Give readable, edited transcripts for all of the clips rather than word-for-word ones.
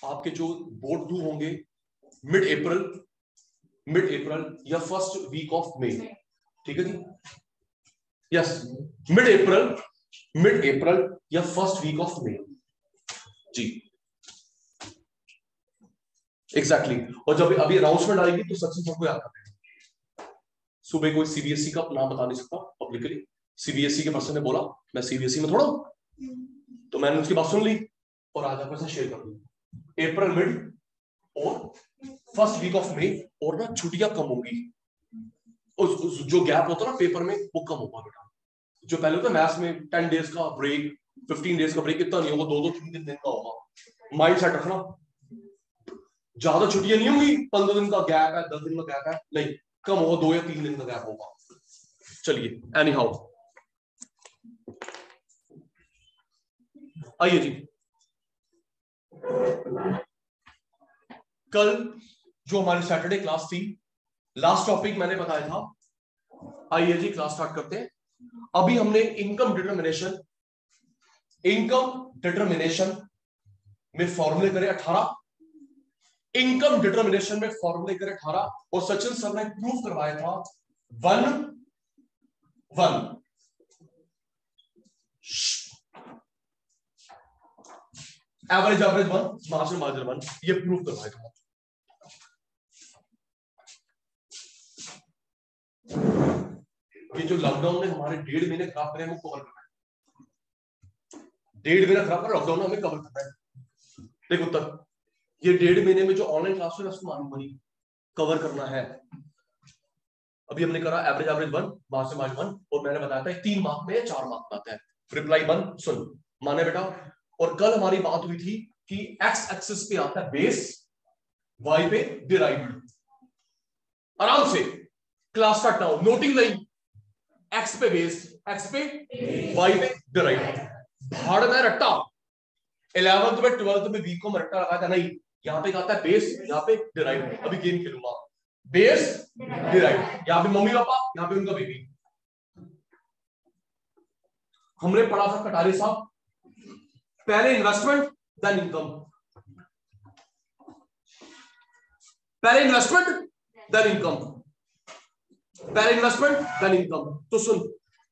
आपके जो board due होंगे मिड अप्रैल या फर्स्ट वीक ऑफ मई, ठीक है जी, यस, मिड अप्रैल या फर्स्ट वीक ऑफ मई जी, एग्जैक्टली। और जब अभी अनाउंसमेंट आएगी तो सचिन सबको याद रखें। सुबह कोई सीबीएसई का नाम बता नहीं सकता पब्लिकली, सीबीएसई के पर्सन ने बोला मैं सीबीएसई में थोड़ा हूं, तो मैंने उसकी बात सुन ली और आज आपके साथ शेयर कर दी। अप्रैल मिड और फर्स्ट वीक ऑफ मई, और ना छुट्टियां कम होंगी, जो गैप होता है ना पेपर में वो कम होगा बेटा। जो पहले होता है मैथ्स में 10 डेज का ब्रेक, 15 डेज का ब्रेक, इतना नहीं होगा, 2-2 3 दिन का होगा। माइंड सेट रखना, ज्यादा छुट्टियां नहीं होंगी, 15 दिन का गैप है, 10 दिन का गैप है, नहीं, कम होगा, 2 या 3 दिन का गैप होगा। चलिए एनी हाउ, आइए जी, कल जो हमारी सैटरडे क्लास थी, लास्ट टॉपिक मैंने बताया था, आइए जी क्लास स्टार्ट करते हैं। अभी हमने इनकम डिटरमिनेशन में फॉर्मूले करे 18, इनकम डिटरमिनेशन में फॉर्मूले करे 18, और सचिन सर ने प्रूफ करवाया था 1 एवरेज 1, मार्जिनल 1, ये प्रूफ करवाया था। ये जो लॉकडाउन ने हमारे 1.5 महीने खराब करे, हमें कवर करना है। 1.5 महीना खराब कर लॉकडाउन ने हमें कवर करना है। देखो तक ये 1.5 महीने में जो ऑनलाइन क्लास है उसको मालूम नहीं कवर करना है। अभी हमने करा एवरेज 1, मार्जिनल 1, और मैंने बताया था 3 मार्क में या 4 मार्क में आता है। रिप्लाई 1 सुन माने बेटा। और कल हमारी बात हुई थी कि एक्स एक्सिस पे आता है बेस, वाई पे डिराइव्ड। आराम से क्लास स्टार्ट नाउ, नोटिंग नहीं, एक्स पे बेस, एक्स पे वाई पे डिराइव्ड। भाड़ में रट्टा 11th में 12th में वीक को रट्टा लगाया था, नहीं, यहां पे आता है बेस, यहां पे डिराइव्ड। अभी गेम खेलूंगा, बेस डिराइव्ड, यहां पे मम्मी पापा, यहां पे उनका बेबी। हमने पढ़ा था कटारे साहब, पहले इन्वेस्टमेंट देन इनकम, पहले इन्वेस्टमेंट देन इनकम, पहले इन्वेस्टमेंट देन इनकम। तो सुन,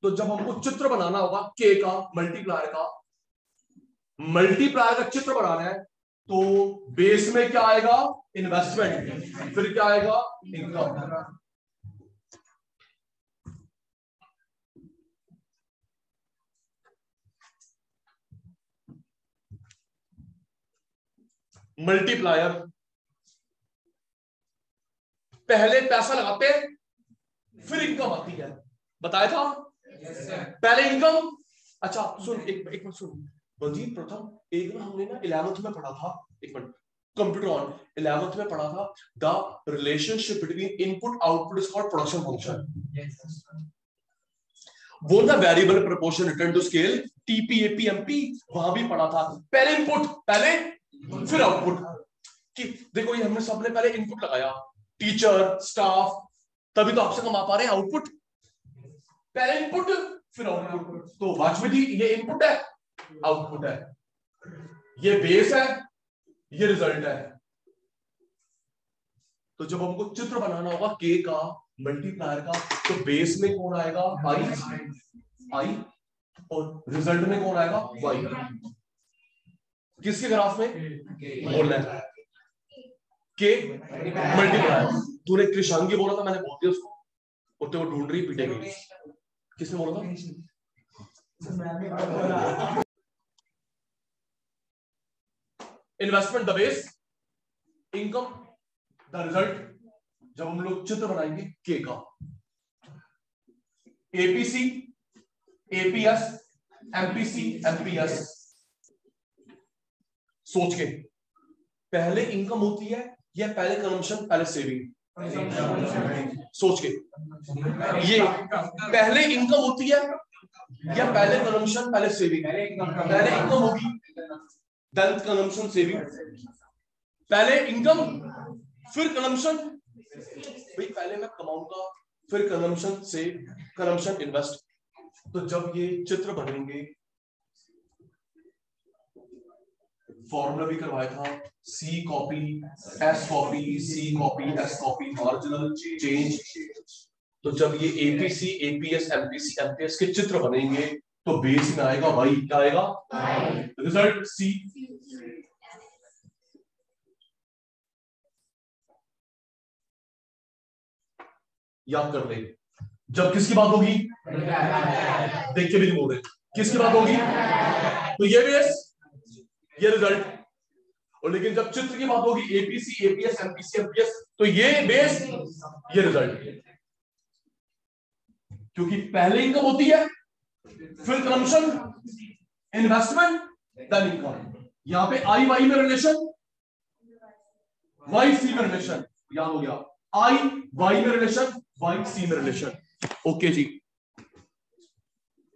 तो जब हमको चित्र बनाना होगा के का, मल्टीप्लायर का चित्र बनाना है, तो बेस में क्या आएगा, इन्वेस्टमेंट, फिर क्या आएगा, इनकम। मल्टीप्लायर पहले पैसा लगाते फिर इनकम आती है, बताया था। पहले इनकम, अच्छा सुन एक मिनट सुन बलजीत, प्रथम एक ना हमने ना 11th में पढ़ा था, एक मिनट, कंप्यूटर ऑन, 11th में पढ़ा था the relationship between input output is called production function. वो ना variable proportion return to scale, TP AP MP, वहां भी पढ़ा था। पहले इनपुट, पहले फिर आउटपुट। कि देखो ये हमने सबने पहले इनपुट लगाया, टीचर स्टाफ, तभी तो आपसे कमा पा रहे हैं आउटपुट। पहले इनपुट फिर आउटपुट, तो वाजपेयी ये इनपुट है, आउटपुट है, ये बेस है, ये रिजल्ट है। तो जब हमको चित्र बनाना होगा के का, मल्टीप्लायर का, तो बेस में कौन आएगा, आई, और रिजल्ट में कौन आएगा, वाई। किसके ग्राफ में बोलना है, के मल्टीप्लायर। तूने कृषांगी बोला था, मैंने बोल दिया उसको, और तो वो ढूंढ रही पिटेगी। किसने बोला था, investment the base, income the result. जब हम लोग चित्र बनाएंगे के का, एपीसी, एपीएस, एमपीसी, एमपीएस, सोच के पहले इनकम होती है या पहले कंजम्पशन पहले सेविंग, सोच के, ये पहले इनकम होती है या पहले कंजम्पशन पहले सेविंग, पहले इनकम होगी देन कंजम्पशन सेविंग, पहले इनकम फिर कंजम्पशन, भाई पहले मैं कमाऊंगा फिर कंजम्पशन से कंजम्पशन इन्वेस्ट। तो जब ये चित्र बनेंगे फॉर्मूला भी करवाया था, C copy S copy, C copy S copy, marginal change. तो जब ये एपीसी एपीएस एमपीसी एमपीएस के चित्र बनेंगे तो बेस में आएगा वाई। क्या आएगा? रिजल्ट सी। याद कर ले, जब किसकी बात होगी, देख के भी नहीं बोल रहे, किसकी बात होगी, तो ये बेस ये रिजल्ट। और लेकिन जब चित्र की बात होगी एपीसी एपीएस एमपीसी एमपीएस, तो ये बेस ये रिजल्ट। क्योंकि पहले इनकम होती है, फिर कंजम्पशन, इन्वेस्टमेंट, देन इनकम। यहां पे आई वाई में रिलेशन, वाई सी में रिलेशन। याद हो गया, आई वाई में रिलेशन, वाई सी में रिलेशन। ओके जी,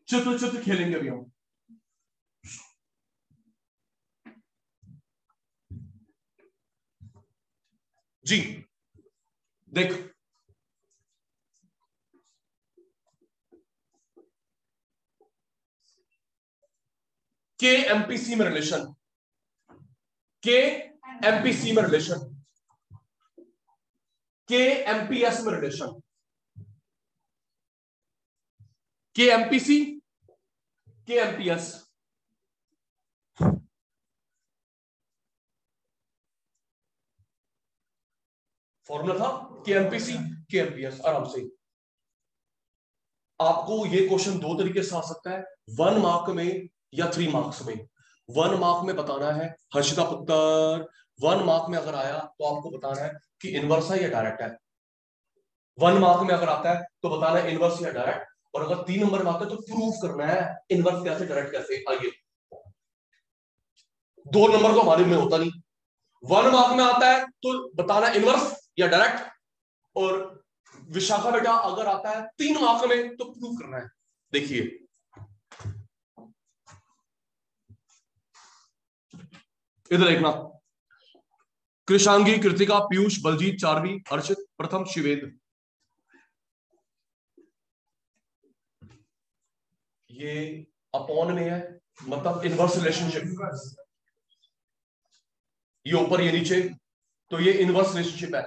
चित्र चित्र खेलेंगे अभी हम। जी देख, के एमपीसी में रिलेशन, के एमपीसी में रिलेशन, के एमपीएस में रिलेशन, के एमपीसी के एमपीएस। फॉर्मूला था के एमपीसी के एमपीएस। आराम से आपको ये क्वेश्चन दो तरीके से आ सकता है, 1 मार्क में या 3 मार्क्स में। 1 मार्क में बताना है हर्षिता पुत्र, 1 मार्क में अगर आया तो आपको बताना है कि इनवर्स है या डायरेक्ट है। 1 मार्क में अगर आता है तो बताना है इनवर्स या डायरेक्ट, और अगर 3 नंबर में आता है तो प्रूफ करना है इनवर्स कैसे डायरेक्ट कैसे। आइए, 2 नंबर को हमारे में होता नहीं, 1 मार्क में आता है तो बताना इनवर्स या डायरेक्ट, और विशाखा बेटा अगर आता है 3 मार्क में तो प्रूफ करना है। देखिए इधर देखना, कृषांगी, कृतिका, पीयूष, बलजीत, चारवी, अर्चित, प्रथम, शिवेद। ये अपॉन में है, मतलब इनवर्स रिलेशनशिप। ये ऊपर ये नीचे, तो ये इनवर्स रिलेशनशिप है।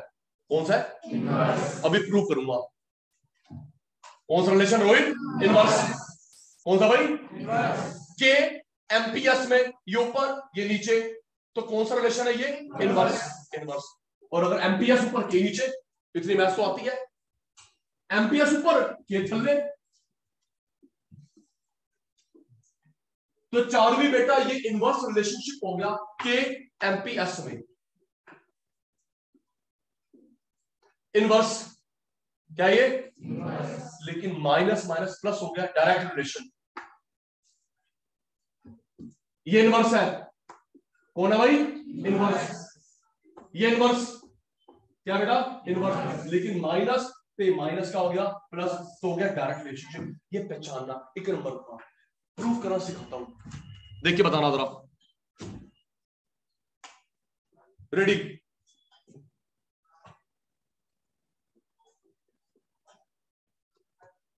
कौन सा है? इनवर्स। अभी प्रूव करूंगा। कौन सा रिलेशन रोहित? इनवर्स। कौन सा भाई? इनवर्स। के एमपीएस में ये ऊपर ये नीचे, तो कौन सा रिलेशन है ये? इनवर्स। इनवर्स। और अगर एमपीएस ऊपर के नीचे, इतनी मैथ तो आती है, एमपीएस ऊपर के थल्ले, तो चारवी बेटा ये इनवर्स रिलेशनशिप हो गया के एमपीएस में। इनवर्स क्या ये? इनवर्स। लेकिन माइनस माइनस प्लस हो गया, डायरेक्ट रिलेशन। ये इनवर्स है। कौन है भाई? इनवर्स। ये इनवर्स क्या बेटा? इनवर्स। लेकिन माइनस पे माइनस का हो गया प्लस, तो हो गया डायरेक्ट रिलेशनशिप। ये पहचानना 1 नंबर का प्रूफ करना सिखाता हूं, देखिए बताना जरा। रेडी?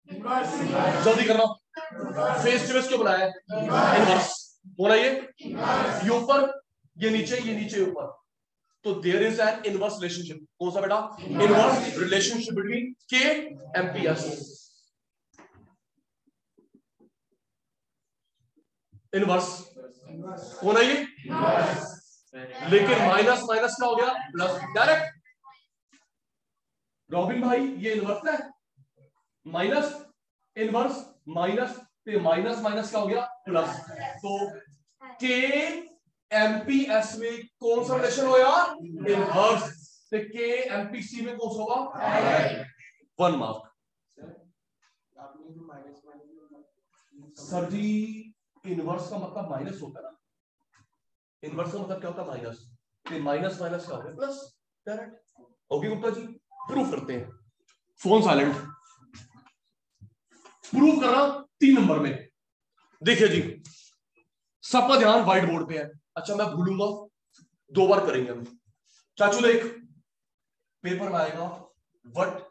जल्दी करना, फेस टू फेस क्यों बनाया? इनवर्स होना ये ऊपर ये नीचे ये नीचे ऊपर, तो there is an inverse relationship. कौन सा बेटा? Inverse relationship between K MPS. Inverse होना ये, लेकिन माइनस माइनस का हो गया प्लस, डायरेक्ट। रॉबिन भाई ये इनवर्स है, माइनस इनवर्स माइनस पे माइनस माइनस का हो गया प्लस, तो के एमपीएस में कौन सा रिलेशन हो यार? इनवर्स। तो के एमपीसी में कौन सा होगा? 1 मार्क। सर जी इनवर्स का मतलब माइनस होता है ना, इनवर्स का मतलब क्या होता है? माइनस। तो माइनस माइनस का हो गया plus, direct. Okay Gupta ji proof करते हैं। Phone silent. प्रूव करना 3 नंबर में। देखिए जी, सबका ध्यान व्हाइट बोर्ड पे है। अच्छा मैं भूलूंगा, 2 बार करेंगे हम। चाचू देख, पेपर में आएगा what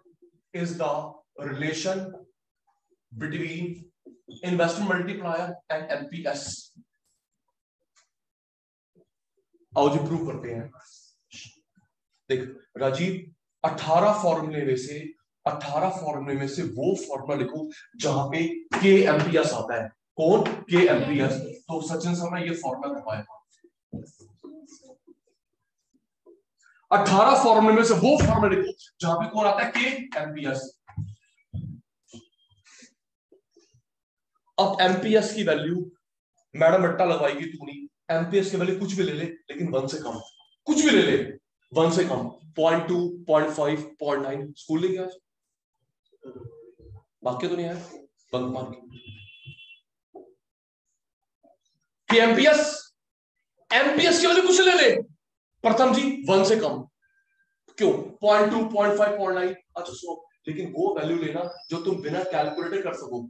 is the relation between investment multiplier and MPS. आओ जी प्रूव करते हैं। देख राजीव, 18 फॉर्मूले में से वो फॉर्मूला लिखो जहां पे के एमपीएस आता है। कौन? के एमपीएस। तो सचिन सर ने ये फॉर्मूला करवाया। 18 फॉर्मूले में से वो फॉर्मूला लिखो जहां पे कौन आता है? के एमपीएस। अब एमपीएस की वैल्यू मैडम रट्टा लगवाएगी तू नहीं। एमपीएस की वैल्यू कुछ भी ले ले, लेकिन 1 से कम, कुछ भी ले ले 1 से कम, 0.2, 0.5, 0.9। स्कूल ले गया आज? वाक्य तो नहीं आया, बंक मार के। एमपीएस की वैल्यू कुछ ले ले, प्रथम जी 1 से कम। क्यों? 0.2, 0.5, 0.9। अच्छा सुनो, लेकिन वो वैल्यू लेना जो तुम बिना कैलकुलेटर कर सको।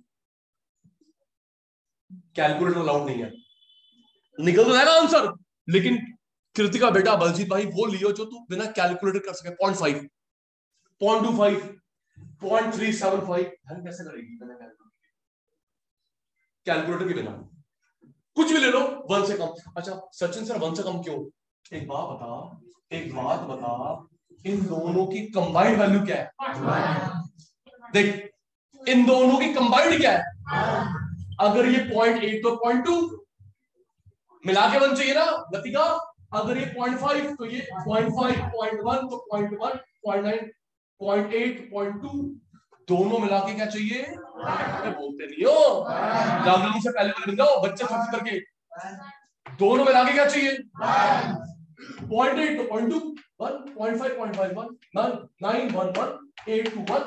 कैलकुलेटर अलाउड नहीं है, निकल तो जाएगा आंसर, लेकिन कृतिका बेटा, बलजीत भाई वो लियो जो तू बिना कैलकुलेटर कर सके। 0.5, 0.25, 0.375। कैसे करेगी बिना कैलकुलेटर के बिना? कुछ भी ले लो 1 से कम। अच्छा सचिन सर 1 से कम क्यों? एक बात बता, इन दोनों की कंबाइंड वैल्यू क्या है? देख, इन दोनों की कंबाइंड क्या है? अगर ये 0.8 तो 0.2 मिला के 1 चाहिए ना लतिका। अगर ये 0.5 तो ये 0.5, 0.1 तो 0.1, 0.9, 0.8, 0.2 दोनों मिला के क्या चाहिए? बोलते नहीं हो, लॉकडाउन से पहले बन जाओ बच्चे खर्च करके। दोनों मिला के क्या चाहिए? 0.8 तो 0.2, 1, 0.5, 0.5, 1, 9, 1, 1, 8 to 1।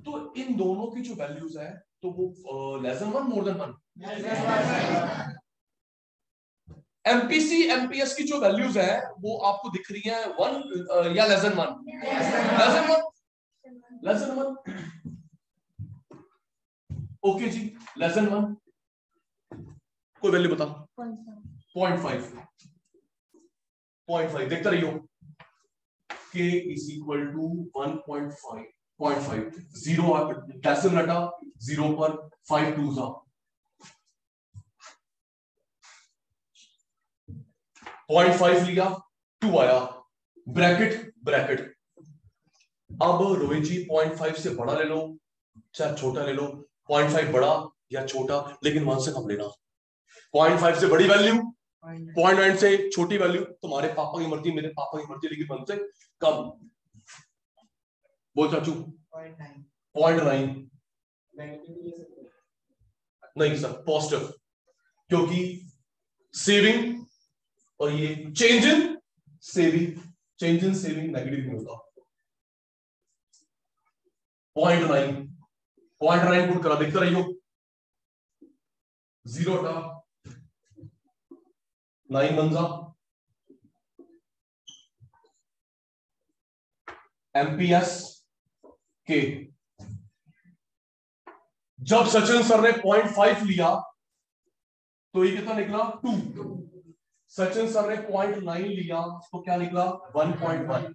तो इन दोनों की जो वैल्यूज है तो वो less than 1, more than 1। MPC MPS की जो वैल्यूज है वो आपको दिख रही है 1 या less than 1? Less than 1। Okay जी, लेस देन 1। कोई वैल्यू बता। 0.5 देखता रहियो। k is equal to 1.5, 0 decimal हटा 0 पर 5 2s 0.5 लिया, 2 आया, ब्रैकेट। अब रोहित जी 0.5 से बड़ा ले लो चाहे छोटा ले लो, 0.5 बड़ा या छोटा, लेकिन 1 से कम लेना। 0.5 से बड़ी वैल्यू, 0.9 से छोटी वैल्यू। तुम्हारे पापा की मर्जी, मेरे पापा की मर्जी, लेकिन 1 से कम। बोल चाचू। 0.9 नहीं सर, पॉजिटिव, क्योंकि सेविंग और ये चेंज इन सेविंग नेगेटिव नहीं होता। 0.9 पुट करा, देखते रहियो। 0 था 9 1 एमपीएस के। जब सचिन सर ने 0.5 लिया तो ये कितना निकला? 2। सचिन सर ने 0.9 लिया तो क्या निकला? 1.1।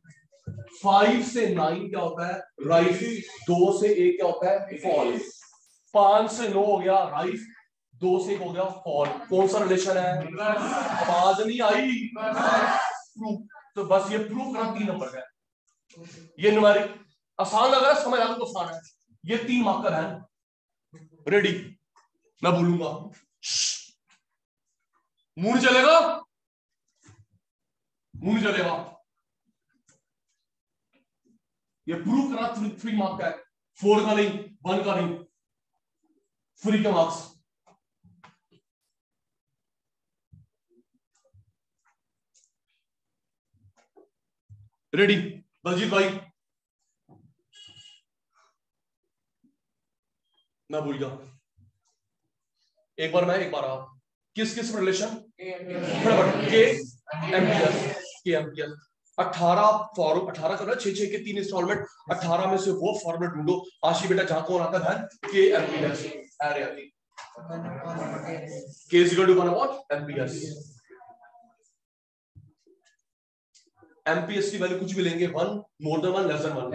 5 से 9 क्या होता है? राइज। 2 से 1 क्या होता है? फॉल। 5 से 9 हो गया राइज, 2 से 1 हो गया फॉल। कौन सा रिलेशन है? आवाज नहीं आई। प्रूफ। तो बस ये प्रूफ करना 3 नंबर का है। ये न्यूमेरिक आसान लग रहा है, समझ आ तो आसान है। ये 3 मार्कर है। रेडी? मैं बोलूंगा, मुंह नहीं चलेगा, ये प्रूव करा 3 मार्क का है, 4 का नहीं, 1 का नहीं, फ्री का मार्क्स। रेडी? बलजीत भाई मैं भूल गया, एक बार मैं एक बार आप। किस रिलेशन? के एमपीएस। 18 फॉर्म, 18 कर रहा है, 6 के 3 इंस्टॉलमेंट। 18 में से वो फॉर्मूला ढूंढो आशी बेटा जहां कौन आता है? के एमपीएस। अरे अभी K is equal to 1 upon MPS. MPS की वैल्यू कुछ भी लेंगे, 1 मोर देन 1 लेस देन 1।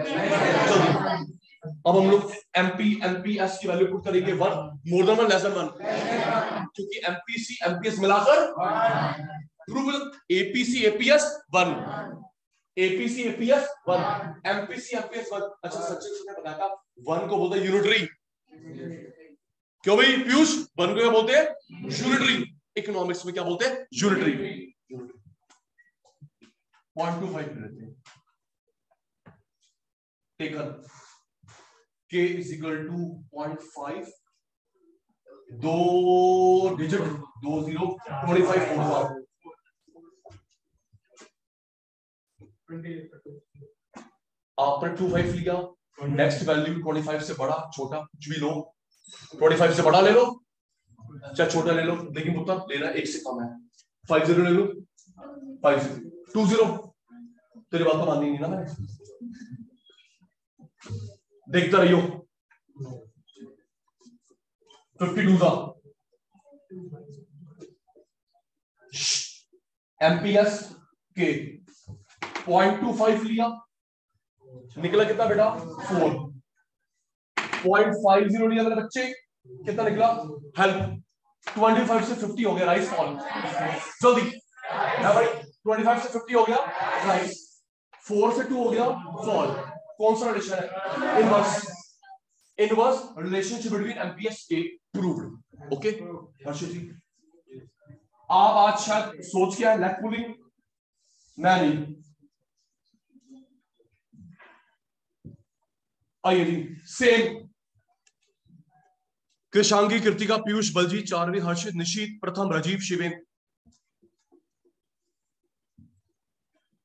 अब हम लोग एमपीएस की वैल्यू पुट करेंगे 1 मोर देन 1 लेस देन 1, क्योंकि एमपीसी एमपीएस मिलाकर prove APC APS 1, APC APS 1, MPC MPS 1। अच्छा सचिन ने बताया था 1 को बोलते हैं यूनिटरी। क्यों भाई पीयूष, 1 को क्या बोलते हैं? यूनिटरी। इकोनॉमिक्स में क्या बोलते हैं? यूनिटरी। 0.25 रहते हैं। Taken k is equal to 0.5, 2 digit 2 0 25 होगा। आपने 25 लिया, नेक्स्ट वैल्यू 25 से बड़ा छोटा कुछ भी लो, 25 से बड़ा ले लो चाहे छोटा ले लो, लेकिन उत्तर लेना 1 से कम है। 50 ले लो, 50 20। तेरी बात तो माननी नहीं ना मैंने, देखता रहियो। 52 था एमपीएस के 0.25 लिया, निकला कितना बेटा? 4। 0.50 लिया मेरे बच्चे, कितना निकला? हेल्प 25 से 50 हो गया, राइस फॉल जल्दी ना भाई। 25 से 50 हो गया राइस, 4 से 2 हो गया फॉल। कौन सा रिलेशन है? Inverse. Inverse relationship between MPS के प्रूव्ड। ओके हर्षित जी, आप आज शायद सोच के आए लेग पुलिंग, मैं नहीं। आइए जी, सेम कृषांगी, कृतिका, पीयूष, बलजीत, चारवी, हर्षित, निशीत, प्रथम, राजीव, शिवेन।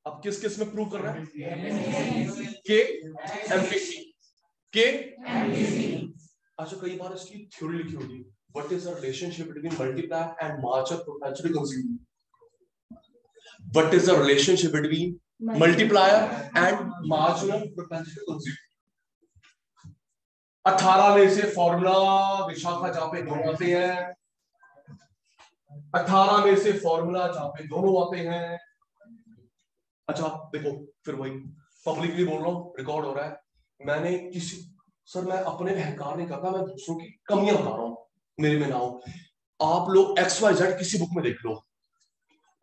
अब किस किस में प्रूव कर रहा है? के एमपीसी, के एमपीसी। अच्छा कई बार इसकी थ्योरी लिखी होगी, what is the relationship between multiply and marginal potential consume. What is the relationship between multiplier and marginal potential consume. 18 में से फॉर्मूला विशाखा जहां पे दोनों आते हैं, 18 में से फॉर्मूला जहां पे दोनों आते हैं। अच्छा देखो, फिर वही पब्लिकली बोल रहा हूं, रिकॉर्ड हो रहा है। मैंने किसी सर, मैं अपने अहंकार नहीं करता, मैं दूसरों की कमियां बता रहा हूं, मेरे में ना हो। आप लोग XYZ किसी बुक में देख लो,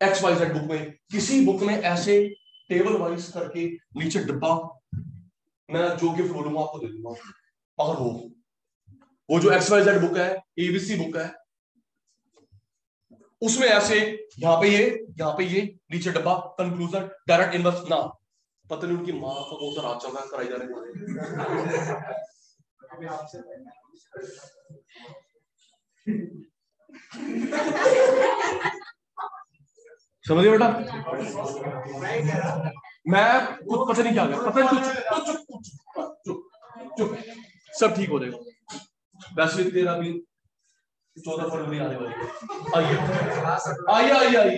XYZ बुक में, किसी बुक में ऐसे टेबल वाइज करके नीचे डिब्बा, मैं जो गिफ्ट बोलूंगा आपको दे दूंगा। अगर वो जो XYZ बुक है, ABC बुक है, उसमें ऐसे यहाँ पे ये नीचे डब्बा, कंक्लूजन, डायरेक्ट इनवर्स ना, पता नहीं उनकी माँ का कौन सा राज चल रहा है, कराई जा रहे समझिए बेटा। मैं कुछ पता नहीं क्या गया, पता नहीं चुप, सब ठीक हो जाएगा। वैसे तेरा भी 14 फरवरी आने वाली है। आइए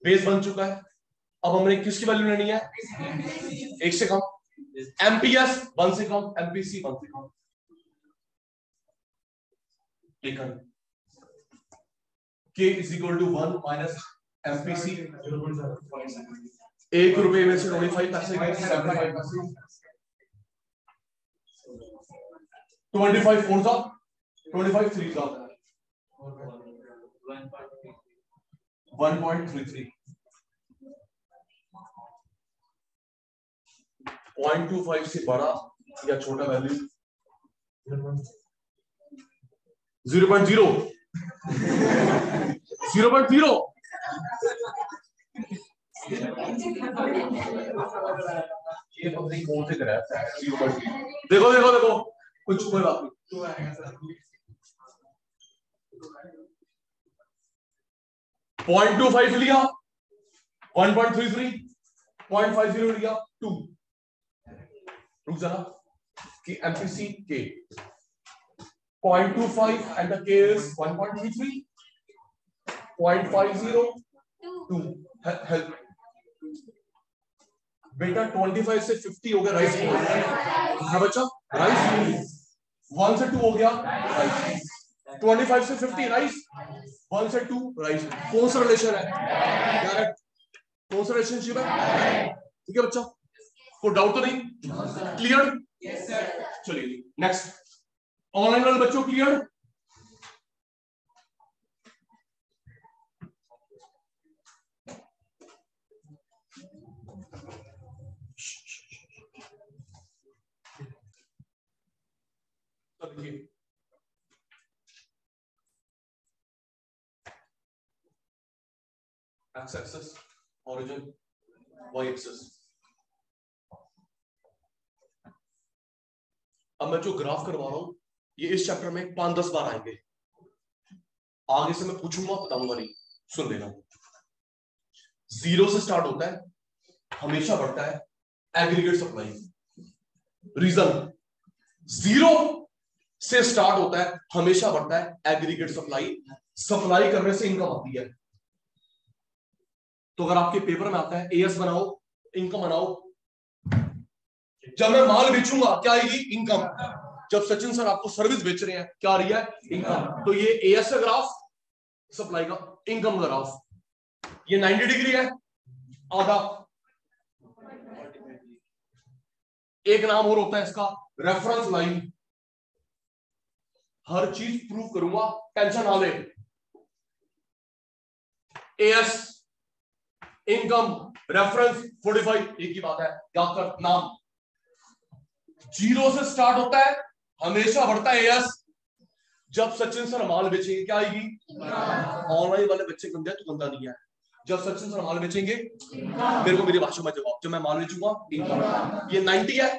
बेस बन चुका है। अब हमने किसकी वैल्यू लेनी है? 1 से कम, एमपीएस 1 से कम, एमपीसी 1 से कम। K is equal to 1 minus MPC। 1 रुपए में से 25 पैसे गए, 75 पैसे। 25 4 था, 25 3 था, 1.33। 0.25 से बड़ा या छोटा वैल्यू 0.0 0.0। ये पब्लिक कौन से कर रहा है? 0.0। देखो कुछ कोई बात नहीं। 0.25 लिया 1.33, 0.50 लिया 2। रुक जाना कि एमपीसी के 0.25 and the K is 1.33, 0.50 2। Help बेटा, 25 से 50 हो गया राइस है बच्चा, राइस 1 से 2 हो गया राइस, 25 से 50 राइस, 1 से 2 राइस। कौन सा रिलेशन है? कौन सा रिलेशनशिप है? ठीक है बच्चा, कोई डाउट तो नहीं? क्लियर? चलिए नेक्स्ट। ऑनलाइन वाले बच्चों क्लियर? अब देखिए X axis origin, Y axis. अब मैं जो ग्राफ करवा रहा हूं ये इस चैप्टर में 5-10 बार आएंगे, आगे से मैं पूछूंगा बताऊंगा नहीं, सुन लेना। जीरो से स्टार्ट होता है, हमेशा बढ़ता है, एग्रीगेट सप्लाई। रीजन, जीरो से स्टार्ट होता है, हमेशा बढ़ता है, एग्रीगेट सप्लाई। सप्लाई करने से इनकम आती है। तो अगर आपके पेपर में आता है एएस बनाओ, इनकम बनाओ, जब मैं माल बेचूंगा क्या आएगी? इनकम। जब सचिन सर आपको सर्विस बेच रहे हैं क्या आ रही है? इनकम। तो ये एएस का ग्राफ, सप्लाई का इनकम ग्राफ, ये 90 डिग्री है, आधा। एक नाम और होता है इसका, रेफरेंस लाइन। हर चीज प्रूव करूंगा, टेंशन ना ले। एएस, इनकम, रेफरेंस, 45 एक ही बात है, याद कर नाम। जीरो से स्टार्ट होता है, हमेशा बढ़ता है एएस। जब सचिन सर माल बेचेंगे क्या आएगी? ऑनलाइन वाले बच्चे गंदे, तो गंदा नहीं है। जब सचिन सर माल बेचेंगे, मेरे को मेरी भाषा में जवाब, जब मैं माल बेचूंगा इनकम। ये 90 है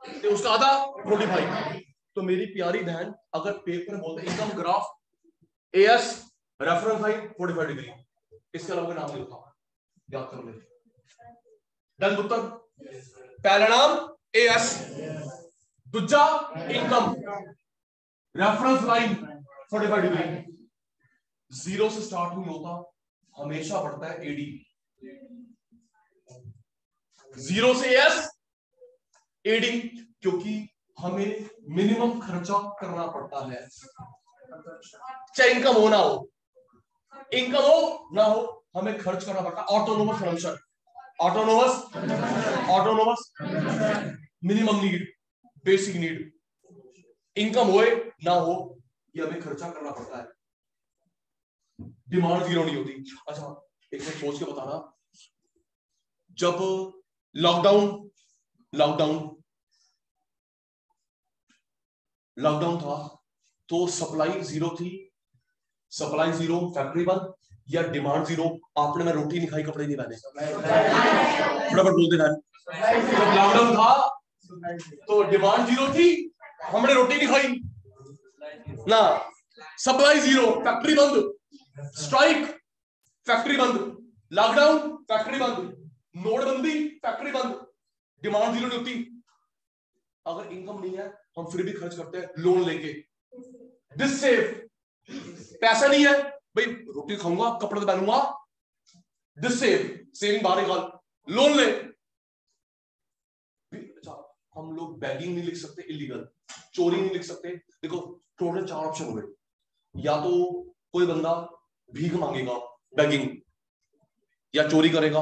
तो उसका आधा 45। तो मेरी प्यारी बहन अगर पेपर में बोलते income graph, as, reference line 45 degree, इसके अलावा नाम नहीं होता, याद कर ले। डन पुत्र? पहला नाम एएस, दूजा income, reference line 45 degree. Zero से स्टार्ट नहीं होता, हमेशा बढ़ता है एडी। जीरो से एस, एडी, क्योंकि हमें मिनिमम खर्चा करना पड़ता है, चाहे इनकम हो ना हो, इनकम हो ना हो, हमें खर्च करना पड़ता है। Autonomous consumption, autonomous minimum need, basic need. Income होए ना हो, ये हमें खर्चा करना पड़ता है, डिमांड जीरो नहीं होती। अच्छा एक बार सोच के बताना, जब लॉकडाउन था तो सप्लाई जीरो थी, सप्लाई जीरो, फैक्ट्री बंद, या डिमांड जीरो? आपने मैं रोटी नहीं खाई, कपड़े नहीं पहने, फटाफट बोल देना। जब लॉकडाउन था तो डिमांड जीरो थी, हमने रोटी नहीं खाई ना, सप्लाई जीरो, फैक्ट्री बंद, स्ट्राइक, फैक्ट्री बंद, लॉकडाउन, फैक्ट्री बंद, नोटबंदी, फैक्ट्री बंद, डिमांड जीरो नहीं होती। अगर इनकम नहीं है हम फिर भी खर्च करते हैं लोन लेके, दिस सेव। पैसा नहीं है भाई, रोटी खाऊंगा, कपड़े पहनूंगा, दिस सेव, सेविंग बाहर निकाल, लोन ले। अच्छा हम लोग बैगिंग नहीं लिख सकते, इलीगल, चोरी नहीं लिख सकते। देखो टोटल 4 ऑप्शन हो गए, या तो कोई बंदा भीख मांगेगा, बैगिंग, या चोरी करेगा,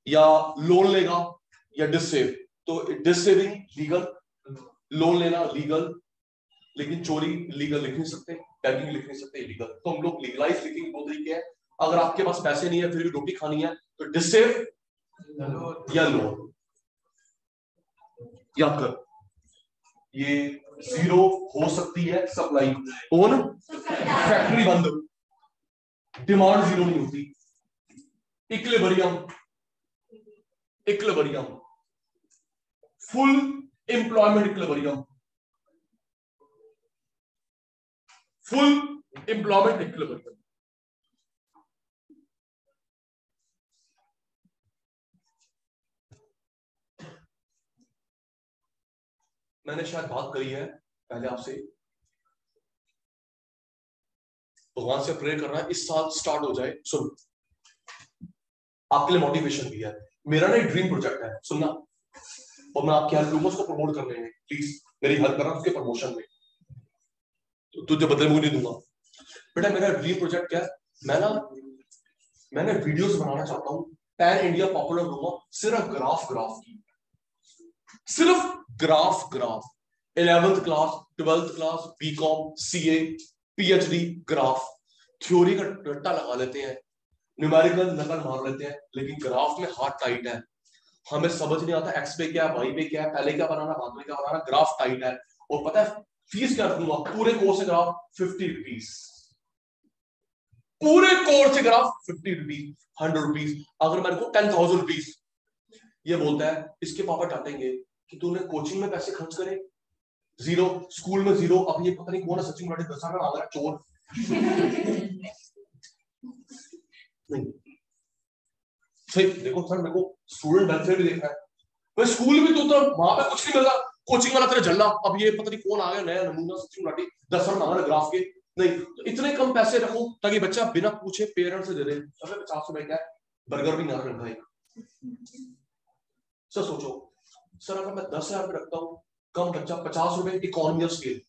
या लोन लेगा, या डिससेव। तो डिससेविंग लीगल, लोन लेना लीगल, लेकिन चोरी लीगल लिख नहीं सकते, बैगिंग लिख नहीं सकते, इलीगल। तो हम लोग लीगलाइज लिखेंगे, दो तरीके हैं। अगर आपके पास पैसे नहीं है फिर भी रोटी खानी है तो डिससेव या लोन। याद कर, ये जीरो हो सकती है सप्लाई, कौन? फैक्ट्री बंद, डिमांड जीरो नहीं होती, equilibrium, full employment equilibrium, full employment equilibrium. मैंने शायद बात करी है पहले आपसे, भगवान से प्रे कर रहा है इस साल स्टार्ट हो जाए। सुन, आपके लिए मोटिवेशन भी है, मेरा ना एक ड्रीम प्रोजेक्ट है, सुनना, और मैं आपके हेल्प लूंगा उसको प्रमोट करने में, प्लीज मेरी हेल्प करना उसके प्रमोशन में, तो तुझे बदले मुझे नहीं दूंगा। बेटा मेरा ड्रीम प्रोजेक्ट क्या है, मैंने वीडियोस बनाना चाहता हूँ, पैन इंडिया पॉपुलर होगा, सिर्फ ग्राफ की, सिर्फ graph 11th class, 12th class, BCom, CA, PhD, graph. Theory का रट्टा लगा लेते हैं, न्यूमेरिकल नकल मार लेते हैं, लेकिन ग्राफ में हाथ टाइट है, हमें समझ नहीं आता एक्स पे क्या है, वाई पे क्या है, पहले क्या बनाना बाद में क्या बनाना, ग्राफ टाइट है। और पता है फीस क्या रखूंगा पूरे कोर्स से ग्राफ 50 रुपीज, पूरे कोर्स से ग्राफ 50 रुपीज, 100 रुपीज। अगर मेरे को 10,000 रुपीज, ये बोलता है, इसके पापा डांटेंगे कि तूने कोचिंग में पैसे खर्च करे, जीरो, स्कूल में जीरो, अब ये पता नहीं कौन है सचिन में 10 में मांग रहा है, चोर। नहीं सही, देखो सर मेरे को स्टूडेंट वेलफेयर भी देखना है, तो स्कूल में तो वहां पे कुछ नहीं मिल रहा, कोचिंग वाला तेरा जल्ला, अब ये पता नहीं कौन आ गया नया नमूना सचिन राठी 10 में मांग रहा ग्राफ के। नहीं, तो इतने कम पैसे रखो ताकि बच्चा बिना पूछे पेरेंट्स से दे दे। अगर 50 रुपए का बर्गर भी ना रखा। सर सोचो सर, अगर मैं 10,000 रुपए रखता हूँ, कम बच्चा 50 रुपए इकोनॉमी ऑफ स्केल,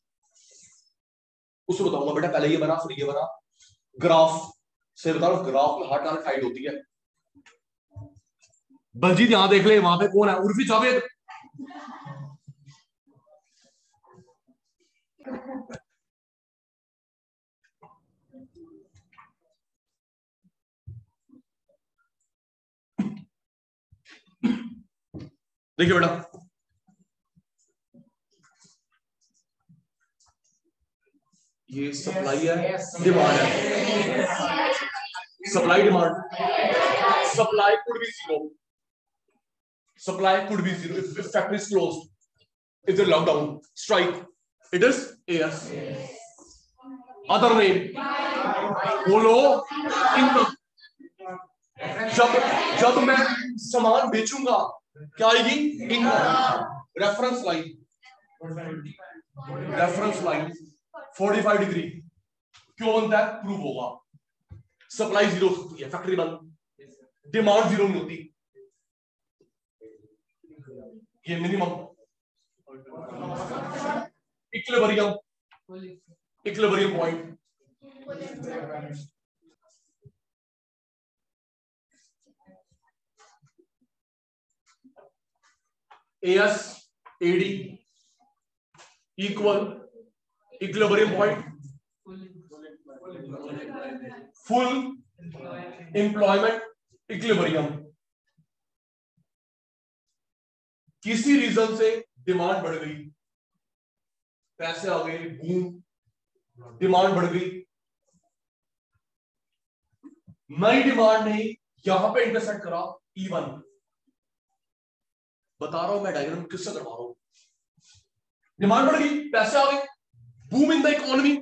उसको बताऊंगा बेटा पहले ये बना फिर ये बना, ग्राफ से बताओ, ग्राफ में हार्ट टारगेट हाइट होती है। बलजीत यहां देख ले, वहां पे कौन है, उर्फी जावेद। देखिए बेटा, ये सप्लाई है, डिमांड है, supply demand, supply could be zero, supply could be zero if factory is closed, if the lockdown, strike, it is AS. Other name, बोलो इनकम। जब मैं सामान बेचूंगा क्या आएगी, income. Reference line, reference line 45 degree क्यों बनता है, प्रूव होगा। सप्लाई जीरो होती है, फैक्ट्री बंद, डिमांड जीरो नहीं होती, ये minimum. Equilibrium, equilibrium point, AS AD equal equilibrium point, full employment equilibrium. किसी रीजन से डिमांड बढ़ गई, पैसे आ गए, बूम, डिमांड बढ़ गई, नई डिमांड ने यहां पे इंटरसेक्ट करा E1। बता रहा हूं मैं, डायग्राम किससे करवा रहा हूं। डिमांड बढ़ गई, पैसे आ गए, बूम इन द इकोनॉमी।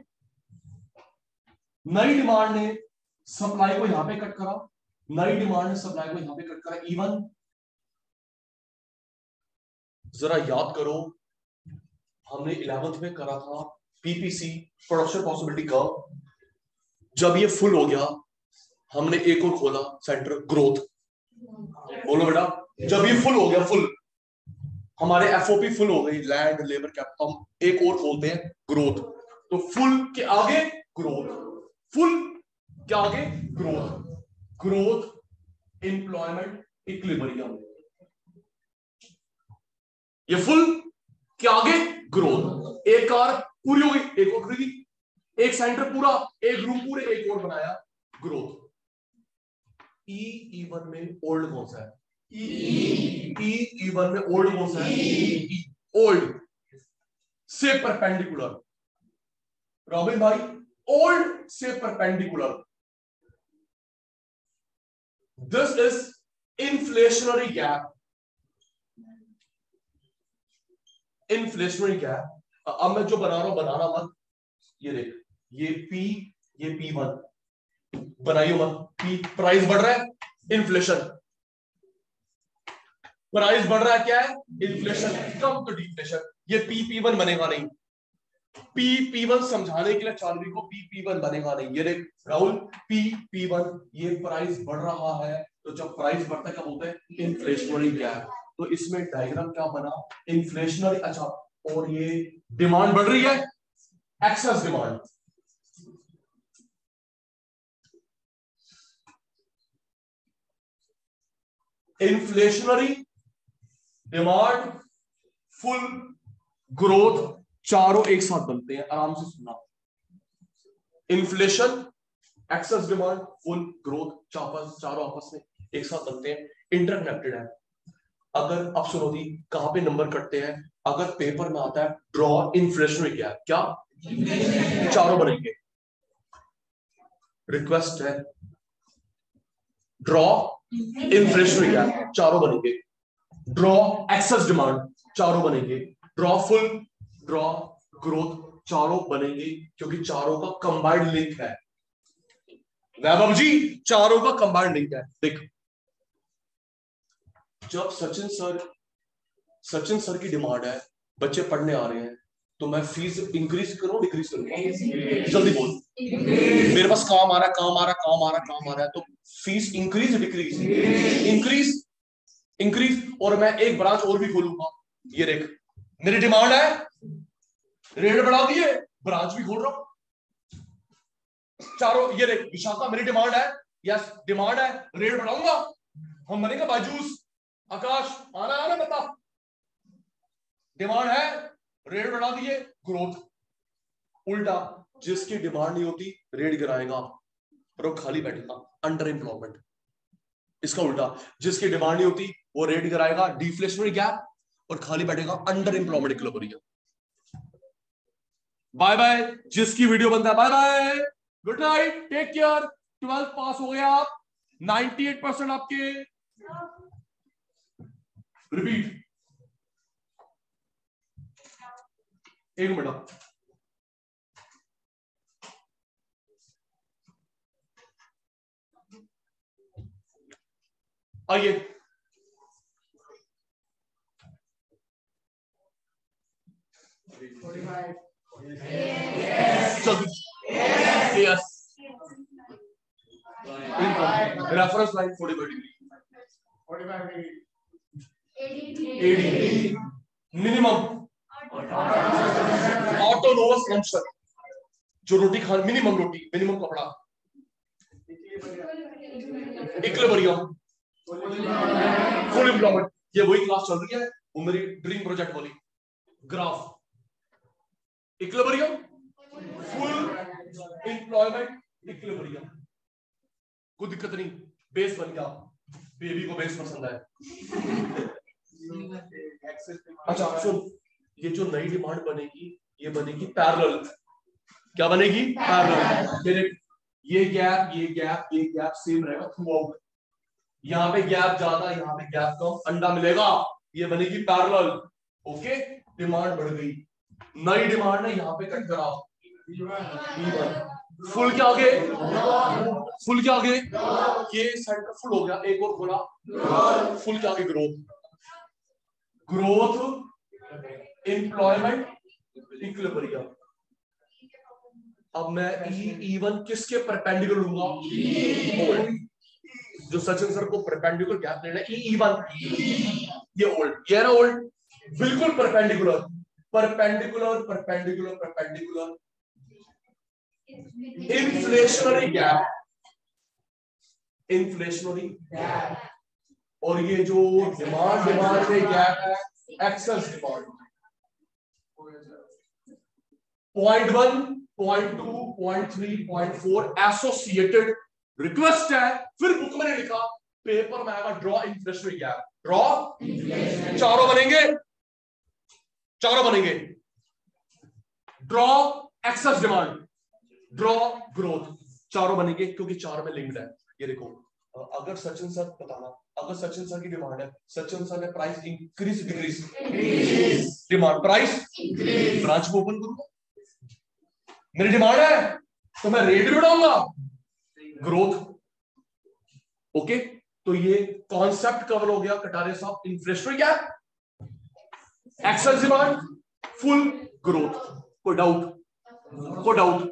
नई डिमांड ने सप्लाई को यहां पे कट करा, नई डिमांड ने सप्लाई को यहां पे कट करा, E1। जरा याद करो, हमने 11th में करा था PPC, प्रोडक्शन पॉसिबिलिटी कर्व। जब ये फुल हो गया, हमने एक और खोला सेंटर, ग्रोथ। बोलो बेटा, जब ये फुल हो गया, फुल हमारे FOP फुल हो गई, लैंड लेबर कैपिटल, हम एक और खोलते हैं ग्रोथ। तो फुल के आगे ग्रोथ, फुल के आगे ग्रोथ, ग्रोथ एम्प्लॉयमेंट इक्विलिब्रियम। ये फुल के आगे ग्रोथ, एक कार पूरी हो गई, एक और खरीदी, एक सेंटर पूरा, एक रूम पूरे, एक और बनाया, ग्रोथ। E1 में ओल्ड कौन सा है, E1 में ओल्ड कौन सा है, ओल्ड से परपेंडिकुलर। रॉबिन भाई, ओल्ड से perpendicular, this is inflationary gap, inflationary gap. अब मैं जो बना रहा हूं, बनाना मत, ये देख, ये P, ये P1, बनाइयो मत। P प्राइस बढ़ रहा है, इन्फ्लेशन, प्राइस बढ़ रहा है, क्या है, इन्फ्लेशन, कम तो डिफ्लेशन। ये P1 बनेगा नहीं, P1 समझाने के लिए चार्ली को P1 बनेगा नहीं। ये देख राहुल, P1, ये प्राइस बढ़ रहा है, तो जब प्राइस बढ़ता है क्या बोलते हैं, इन्फ्लेशनरी गैप। तो इसमें डायग्राम क्या बना, इन्फ्लेशनरी। अच्छा, और ये डिमांड बढ़ रही है, excess demand, inflationary demand, full growth, चारों एक साथ बनते हैं, आराम से सुनना। Inflation, excess demand, full growth, चारों आपस में एक साथ बनते हैं, इंटरकनेक्टेड है। अगर आप सुनो दी, कहां पे नंबर कटते हैं, अगर पेपर में आता है ड्रॉ इन्फ्लेशनरी गैप, क्या चारों बनेंगे। रिक्वेस्ट है ड्रॉ इन्फ्लेशनरी गैप, चारों बनेंगे। ड्रॉ एक्सेस डिमांड, चारों बनेंगे। ड्रॉ फुल, ड्रॉ ग्रोथ, चारों बनेंगे क्योंकि चारों का कंबाइंड लिंक है। वैभव जी चारों का कंबाइंड लिंक है। देख जब सचिन सर की डिमांड है, बच्चे पढ़ने आ रहे हैं, तो मैं फीस इंक्रीज करूं डिक्रीज करूं? जल्दी बोल। मेरे पास काम आ रहा है, काम आ रहा है, काम आ रहा है, काम आ रहा है, तो fees increase decrease? Increase, increase. और मैं एक ब्रांच और भी खोलूंगा। ये देख मेरी डिमांड है, रेट बढ़ा दिए, ब्रांच भी खोल रहा हूं चारों। ये देख विशाखा मेरी डिमांड है, यस डिमांड है, रेट बढ़ाऊंगा, हम बनेंगे बायजूस। आकाश आना आना बता, डिमांड है, रेट बढ़ा दिए, ग्रोथ। उल्टा जिसकी डिमांड नहीं होती रेट गिराएगा और वो खाली बैठेगा, अंडर एम्प्लॉयमेंट। इसका उल्टा, जिसकी डिमांड नहीं होती वो रेट गिराएगा, डिफ्लेशनरी गैप, और खाली बैठेगा, under employment equilibrium. Bye bye. जिसकी वीडियो बनता है bye bye, good night, take care. 12th pass हो गया आप, 98% आपके। रिपीट, एक मिनट। आइए yes, reference line 45 degree, minimum autonomous function, जो रोटी खा, मिनिमम रोटी, मिनिमम कपड़ा, इक्विलिब्रियम, फुल एम्प्लॉयमेंट। ये वही क्लास चल रही है, वो मेरी ड्रीम प्रोजेक्ट वाली। Graph, equilibrium, full employment, equilibrium. कोई दिक्कत नहीं, बेस बन गया। बेबी को बेस पसंद है। अच्छा सुन, ये जो नई डिमांड बनेगी, ये बनेगी पैरेलल। क्या बनेगी? पैरेलल। ये गैप, ये गैप, ये गैप सेम रहेगा थ्रू आउट। यहाँ पे गैप ज्यादा, यहाँ पे गैप कम, अंडा मिलेगा। ये बनेगी पैरेलल। ओके, डिमांड बढ़ गई, नई डिमांड है, यहाँ पे कट कराओ। फुल क्या आगे, फुल क्या आगे, ये सेंटर फुल हो गया, एक और खोला, फुल क्या आगे, ग्रोथ, ग्रोथ एम्प्लॉयमेंट इक्विलिब्रियम। अब मैं E1 किसके परपेंडिकुलर लूंगा? जो सचिन सर को परपेंडिकुलर गैप लेना है, E1, ये ओल्ड, ये ना ओल्ड, बिल्कुल perpendicular, perpendicular, perpendicular, perpendicular, inflationary gap, inflationary gap. और ये जो डिमांड में गैप है, एक्सेस डिमांड। 0.1, 0.2, 0.3, 0.4 एसोसिएटेड रिक्वेस्ट है। फिर बुक में लिखा, पेपर में आएगा ड्रॉ इन्फ्लेशनरी गैप, ड्रॉ, चारों बनेंगे, चारों बनेंगे। Draw excess demand, draw growth, चारों बनेंगे क्योंकि चारों में लिंक्ड है। ये देखो, अगर सचिन सर बताना, अगर सचिन सर की डिमांड है, सचिन सर ने price increase decrease, demand price branch को ओपन करूंगा। मेरी डिमांड है तो मैं रेट भी बढ़ाऊंगा, ग्रोथ। ओके, तो ये कॉन्सेप्ट कवर हो गया कटारे साहब। Inflationary gap, excess demand, full growth. कोई डाउट? कोई डाउट?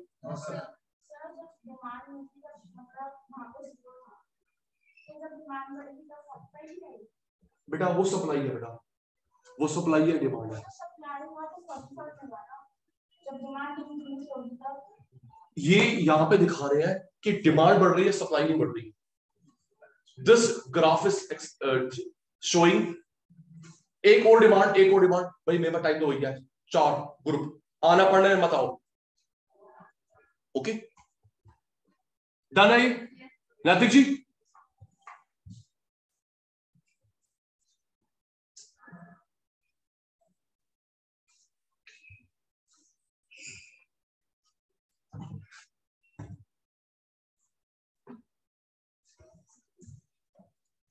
बेटा वो सप्लाई है, बेटा वो सप्लाई है, डिमांड है। ये यहां पे दिखा रहे हैं कि डिमांड बढ़ रही है, सप्लाई नहीं बढ़ रही। दिस ग्राफ इज शोइंग एक और डिमांड, एक और डिमांड। भाई मेरे पास टाइम तो हो गया, 4 ग्रुप आना पढ़ने में मत आओ। ओके, डन है नैतिक जी?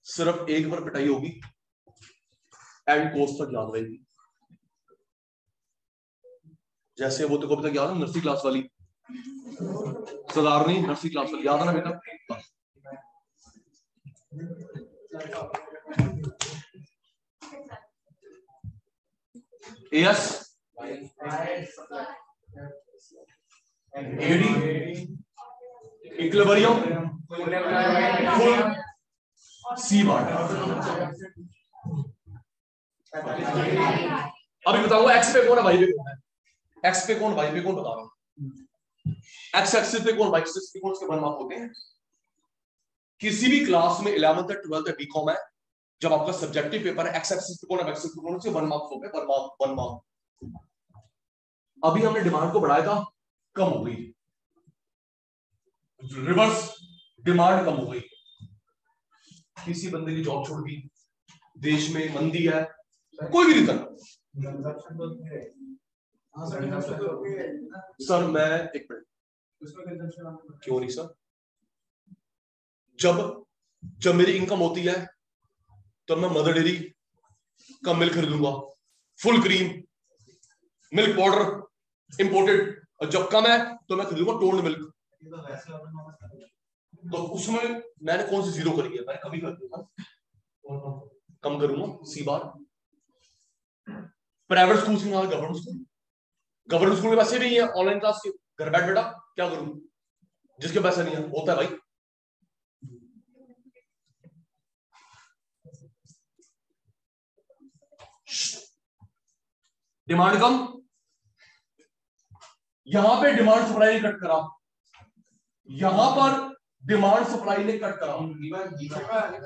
सिर्फ एक बार पिटाई होगी, एंड कोर्स तक याद रहेगी। जैसे वो तो कब तक याद है, नर्सरी क्लास वाली, साधारण नर्सरी क्लास वाली याद है ना बेटा? एस एडी इक्विलिब्रियम फुल सी बार। अभी बताऊंगा एक्स पे कौन है, वाई पे कौन है। एक्स पे कौन, वाई पे कौन, बता रहा हूं। एक्स एक्सिस पे कौन, वाई एक्सिस पे कौन, उसके वन मार्क होते हैं। किसी भी क्लास में 11th या 12th या बीकॉम है, जब आपका सब्जेक्टिव पेपर है, एक्स एक्सिस पे कौन है, वाई एक्सिस पे कौन, उसके वन मार्क्स हो गए, वन मार्क। अभी हमने डिमांड को बढ़ाया था, कम हो गई, रिवर्स डिमांड कम हो गई। किसी बंदे की जॉब छूट गई, देश में मंदी है, कोई भी रीजन। सर मैं एक मिनट, क्यों नहीं सर, जब मेरी इनकम होती है तो मैं मदर डेयरी का मिल्क खरीदूंगा, full cream milk powder imported, और जब कम है तो मैं खरीदूंगा टोल्ड मिल्क। तो उसमें मैंने कौन सी जीरो करी है, मैं कभी कर दूंगा, कम करूंगा सी बार। प्राइवेट स्कूल से गवर्नमेंट स्कूल में पैसे नहीं है, ऑनलाइन क्लास के, घर बैठ बेटा क्या करूं, जिसके पैसे नहीं है होता है भाई। डिमांड कम, यहां पे डिमांड सप्लाई ने कट करा, यहां पर डिमांड सप्लाई ने कट करा।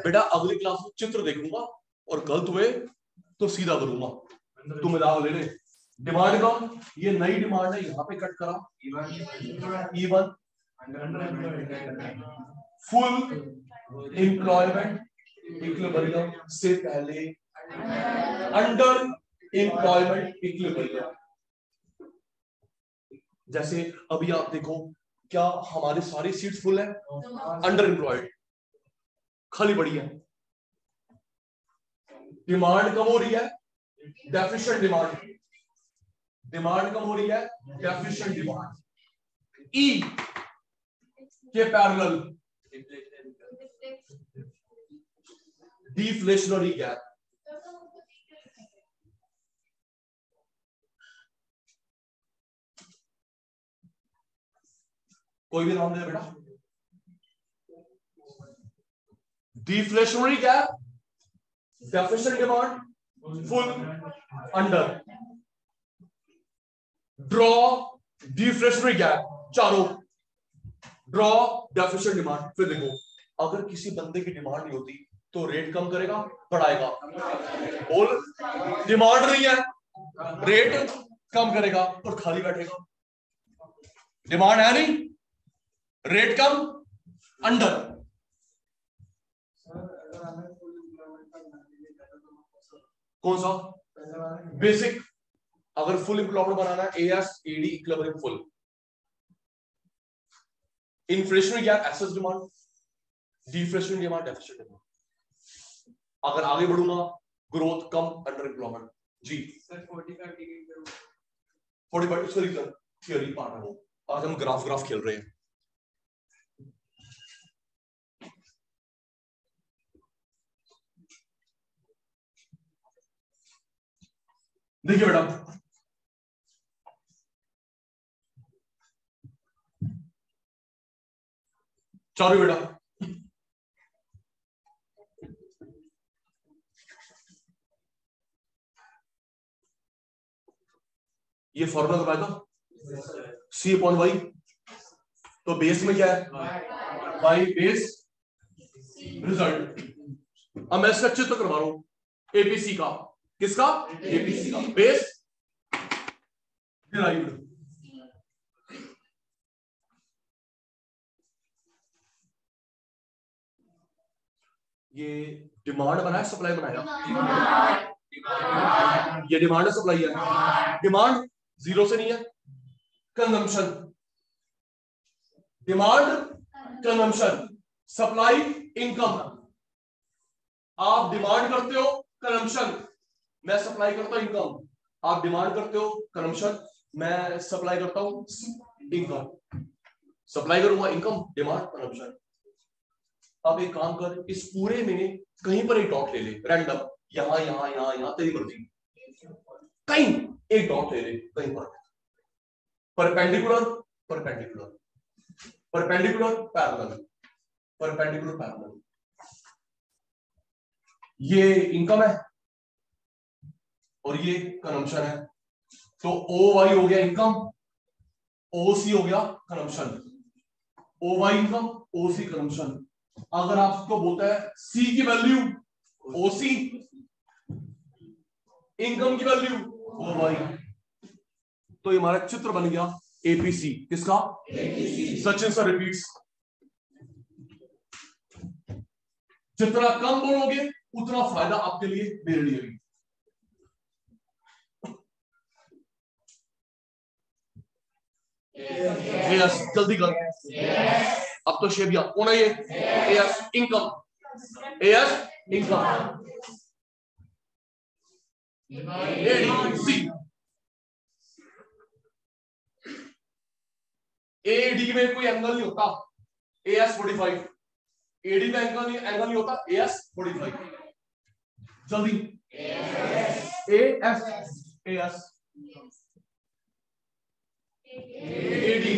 बेटा अगली क्लास में चित्र देखूंगा और गलत हुए तो सीधा करूंगा, तुम मिलाओ ले ले। डिमांड कम, ये नई डिमांड है, यहां पे कट करा, इवन फुल एम्प्लॉयमेंट इक्विलिब्रियम से पहले अंडर एम्प्लॉयमेंट इक्विलिब्रियम। जैसे अभी आप देखो, क्या हमारी सारी सीट्स फुल है, अंडर एम्प्लॉयड खाली पड़ी है, डिमांड कम हो रही है, डेफिशिएंट डिमांड, डिमांड कम हो रही है, डेफिशिएंट डिमांड। ई के पैरेलल डिफ्लेशनरी गैप। कोई भी नाम दे बेटा, deflationary gap, deficient demand, full, under, draw deflationary gap, चारों ड्रॉ डेफिशिएंट डिमांड। फिर देखो, अगर किसी बंदे की डिमांड नहीं होती तो रेट कम करेगा बढ़ाएगा, बोल डिमांड नहीं है रेट कम करेगा और खाली बैठेगा, डिमांड है नहीं रेट कम अंडर। कौन सा बेसिक, अगर फुल एम्प्लॉयमेंट बनाना है AS AD equilibrium full, inflationary gap excess demand, deflationary demand deficient demand. अगर आगे बढ़ूंगा ग्रोथ कम अंडर एम्प्लॉयमेंट। जी सर 45 इसका रीजन थियरी पार्ट है वो, आज हम ग्राफ खेल रहे हैं। देखिए बेटा, चालू बेटा, ये फॉर्मूला बताया था सी अपॉन वाई, तो बेस में क्या है वाई बेस रिजल्ट। अब मैं इसका चित्र करवा रहा हूं एपीसी का, किसका एपीसी का, बेस डिराइव्ड। ये डिमांड बनाया सप्लाई बनाया, ये डिमांड है सप्लाई है, डिमांड जीरो से नहीं है, consumption, demand consumption, supply income, आप डिमांड करते हो कंजम्पशन, मैं सप्लाई करता हूं इनकम। आप डिमांड करते हो कंजम्पशन, मैं सप्लाई करता हूं इनकम। सप्लाई करूंगा इनकम, डिमांड, कंजम्पशन। अब एक काम कर, इस पूरे में कहीं पर एक डॉट ले ले, रैंडम, यहां यहां यहां यहां, तेरी मर्जी, कहीं एक डॉट ले ले कहीं पर। Perpendicular perpendicular perpendicular parallel, perpendicular parallel. ये इनकम है और ये कंजम्पशन है। तो ओ वाई हो गया इनकम, ओ सी हो गया कंजम्पशन। ओ Y income, O C consumption. अगर आपको बोलता है सी की वैल्यू ओ सी, इनकम की वैल्यू ओ वाई, तो ये हमारा चित्र बन गया एपीसी। किसका? सचिन सर रिपीट्स, जितना कम बोलोगे उतना फायदा आपके लिए, मेरे लिए भी। यस, जल्दी कर। अब तो शेबिया कौन है ये? Yes income, yes income, ADC. AD में कोई एंगल नहीं होता, एएस 45। एडी में एंगल नहीं होता, एएस 45। जल्दी, एएस एएस एडी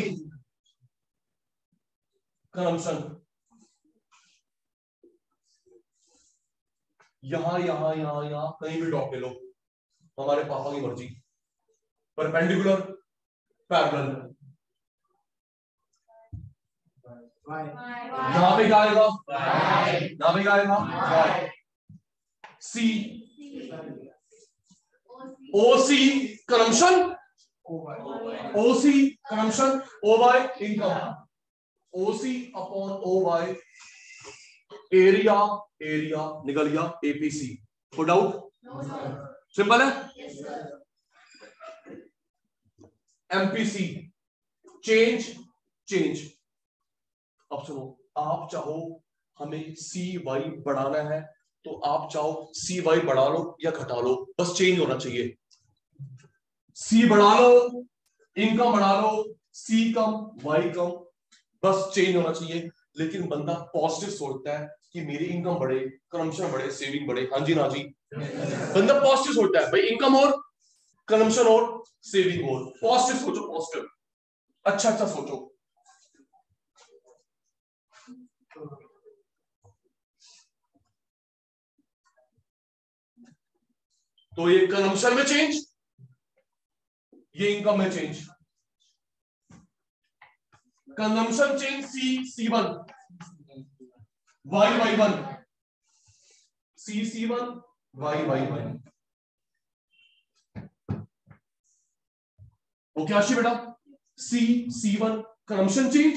कंजम्पशन। यहां यहां यहां यहां कहीं भी डॉट ले लो, हमारे पापा की मर्जी। परपेंडिकुलर पैरेलल, यहां पे क्या आएगा? यहां पे क्या आएगा? C, O C consumption, O C consumption, O by income, O C upon O by area, area निकल गया एपीसी। कोई डाउट? सिंपल है। MPC, change change. अब सुनो, आप चाहो हमें सी वाई बढ़ाना है तो आप चाहो सी वाई बढ़ा लो या घटा लो, बस चेंज होना चाहिए। सी बढ़ा लो, इनकम बढ़ा लो, सी कम वाई कम, बस चेंज होना चाहिए। लेकिन बंदा पॉजिटिव सोचता है कि मेरी इनकम बढ़े, कंजम्पशन बढ़े, सेविंग बढ़े। हाँ जी ना जी, बंदा पॉजिटिव सोचता है भाई, इनकम और कंजम्पशन और सेविंग और। पॉजिटिव सोचो, पॉजिटिव, अच्छा अच्छा सोचो। तो ये कंजम्पशन में चेंज, ये इनकम में change. Consumption change C C one, Y Y one, C C one, Y Y one. वो क्या बेटा? C C one consumption change,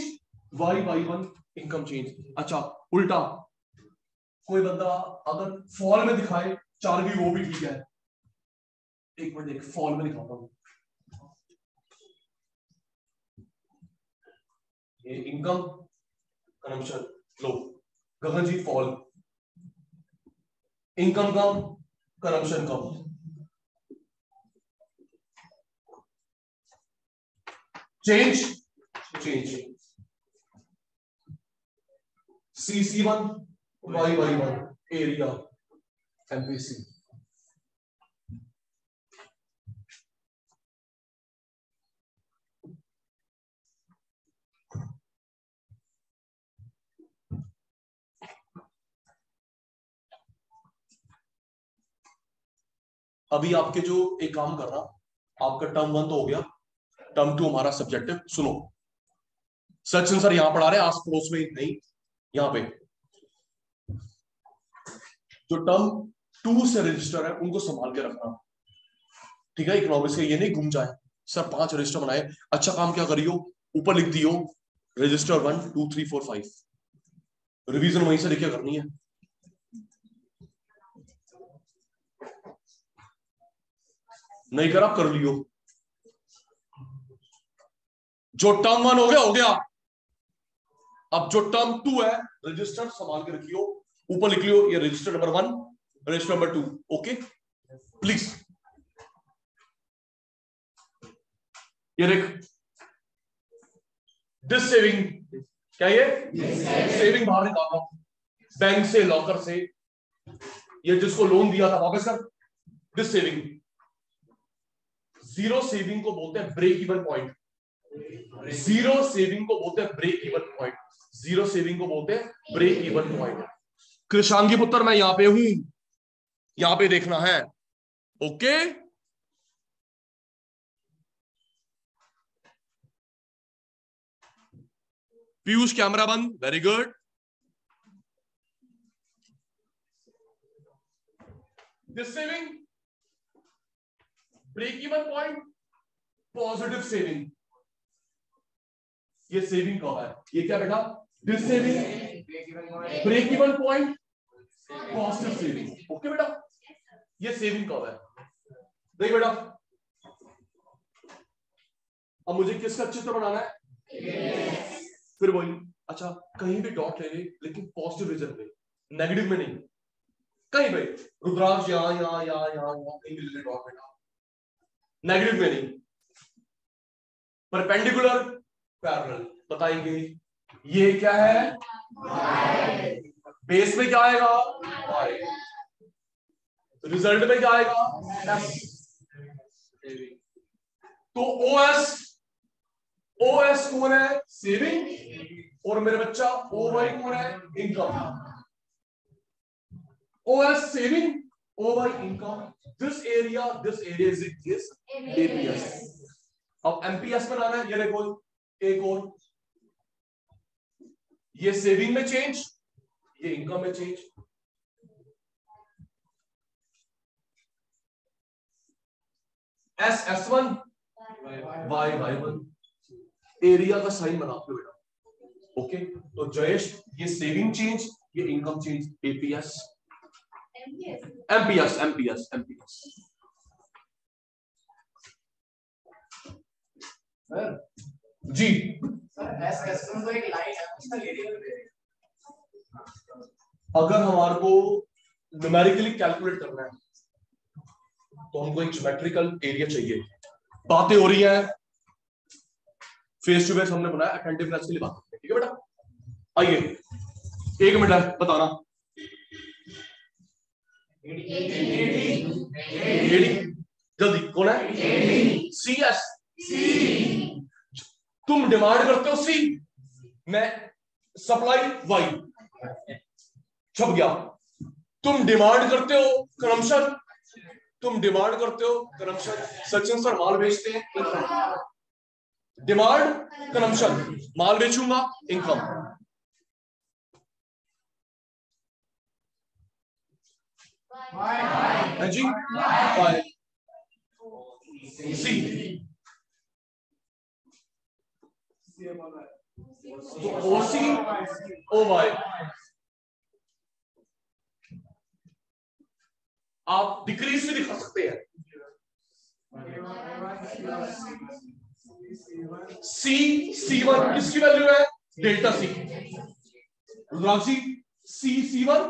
Y Y one income change. अच्छा उल्टा, कोई बंदा अगर फॉल में दिखाए चार भी, वो भी ठीक है। एक मिनट देख, फॉल में दिखाता हूं। ये इनकम कंजम्पशन लो, गगन जी फॉल, इनकम कम, कंजम्पशन कम। Change change, C C one, Y वाई1, area, MPC. अभी आपके जो एक काम कर रहा, आपका टर्म 1 तो हो गया, टर्म 2 हमारा सब्जेक्टिव। सुनो, सचिन सर यहां पढ़ा रहे, आस पड़ोस में नहीं, यहां पे जो टर्म 2 से रजिस्टर है उनको संभाल के रखना, ठीक है? इकोनॉमिक्स के ये नहीं घूम जाए सर 5 रजिस्टर बनाए, अच्छा काम क्या करियो, ऊपर लिख दियो रजिस्टर 1 2 3 4 5, रिवीजन वहीं से लिखे करनी है। नहीं करा कर लियो, जो टर्म 1 हो गया हो गया। अब जो टर्म 2 है रजिस्टर संभाल के रखियो, ऊपर लिख लियो ये register number 1, register number 2, okay please. ये देख, दिस सेविंग, क्या ये सेविंग बाहर निकालना बैंक से, लॉकर से, ये जिसको लोन दिया था वापस कर, दिस सेविंग। जीरो सेविंग को बोलते हैं break even point, zero saving को बोलते हैं break even point, zero saving को बोलते हैं ब्रेक इवन पॉइंट। कृषांगी पुत्र मैं यहां पे हूं, यहां पे देखना है, ओके। पीयूष कैमरा बंद, very good. This saving break even point, positive saving, ये सेविंग कब है, ये क्या बेटा, this saving break even point, positive saving, okay बेटा। ये सेविंग कब है, देखिए बेटा, अब मुझे किसका चित्र बनाना है, फिर वही, अच्छा कहीं भी डॉट ले ले, लेकिन पॉजिटिव रीजन पे, नेगेटिव में नहीं, कहीं पे रुद्राक्ष यहां यहां यहां यहां कहीं ले ले डॉट बेटा, नेगेटिव में नहीं। परपेंडिकुलर, पैरेलल, बताएंगे ये क्या है, बेस में क्या आएगा, रिजल्ट में क्या आएगा, तो ओएस, ओएस कौन है, सेविंग, और मेरे बच्चा ओवाई कौन है, income. OS saving, ओवाई income, this area is this APS. अब एमपीएस में लाना है, ये देखो एक और, ये सेविंग में चेंज, ये इनकम में चेंज, S1 Y1, एरिया का साइन बनाते हो बेटा, ओके। तो जयेश ये सेविंग चेंज, ये income change, APS, MPS MPS MPS. जी सर तो एक लाइन है, उसका अगर हमारे को न्यूमेरिकली कैलकुलेट करना है तो हमको एक ज्योमेट्रिकल एरिया चाहिए। बातें हो रही हैं, फेस टू फेस हमने बनाया, अटेंटिवनेस के लिए बात करते हैं, ठीक है बेटा। आइए 1 मिनट बताना, जल्दी कौन है, CS, तुम डिमांड करते हो C, मैं सप्लाई Y, छप गया। तुम डिमांड करते हो करप्शन, तुम डिमांड करते हो करप्शन, सचिन सर माल बेचते हैं, डिमांड करप्शन, माल बेचूंगा, इनकम। जी बाय सी, ओ सी ओ वाई। आप डिक्रीज से दिखा सकते हैं, C1 किसकी वैल्यू है, delta C, रुद्राक्षी C1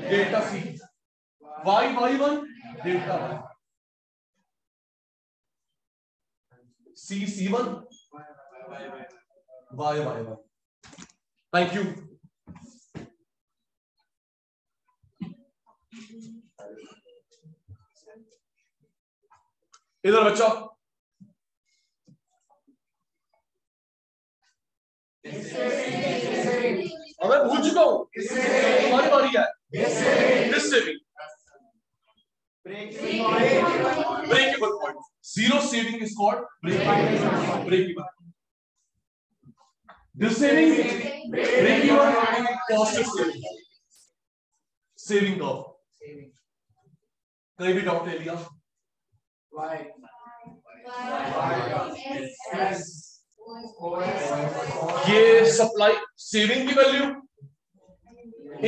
delta C, Y1 delta Y, C1 Y1। Thank you. इधर बच्चा, मैं भूल चुका हूं, तुम्हारी बारी है, किससे भी break even point, zero saving is called break even, this saving break even, positive saving, saving का कहीं भी डाउट ले लिया, ये सप्लाई सेविंग की वैल्यू,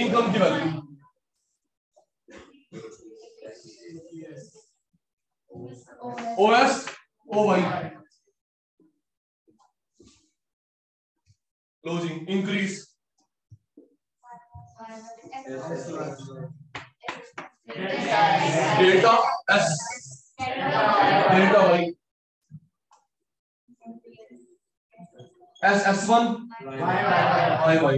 इनकम की value, OS OY, closing increase, delta S delta Y S S one Y Y.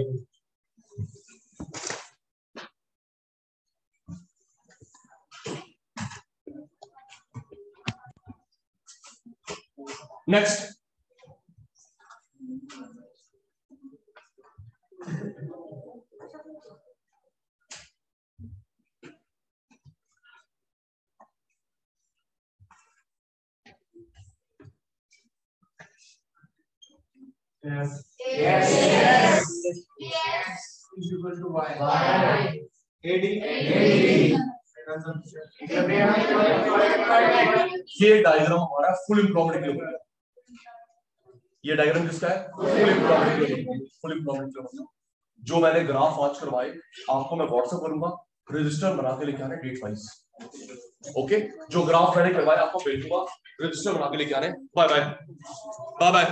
Next Yes. Yes. Yes. Is equal to y. Y. AD. ये diagram हमारा फुल इम्प्रोबेबिलिटी के ऊपर है। ये डायग्राम किसका है? फुल इम्प्रोबेबिलिटी के ऊपर। फुल इम्प्रोबेबिलिटी के ऊपर जो मैंने ग्राफ आज करवाए आपको मैं व्हाट्सएप करूंगा, रजिस्टर बना के लेके आने डेट वाइज। ओके, जो ग्राफ मैंने करवाए आपको भेजूंगा, रजिस्टर बना के लेके आने। Bye bye bye bye.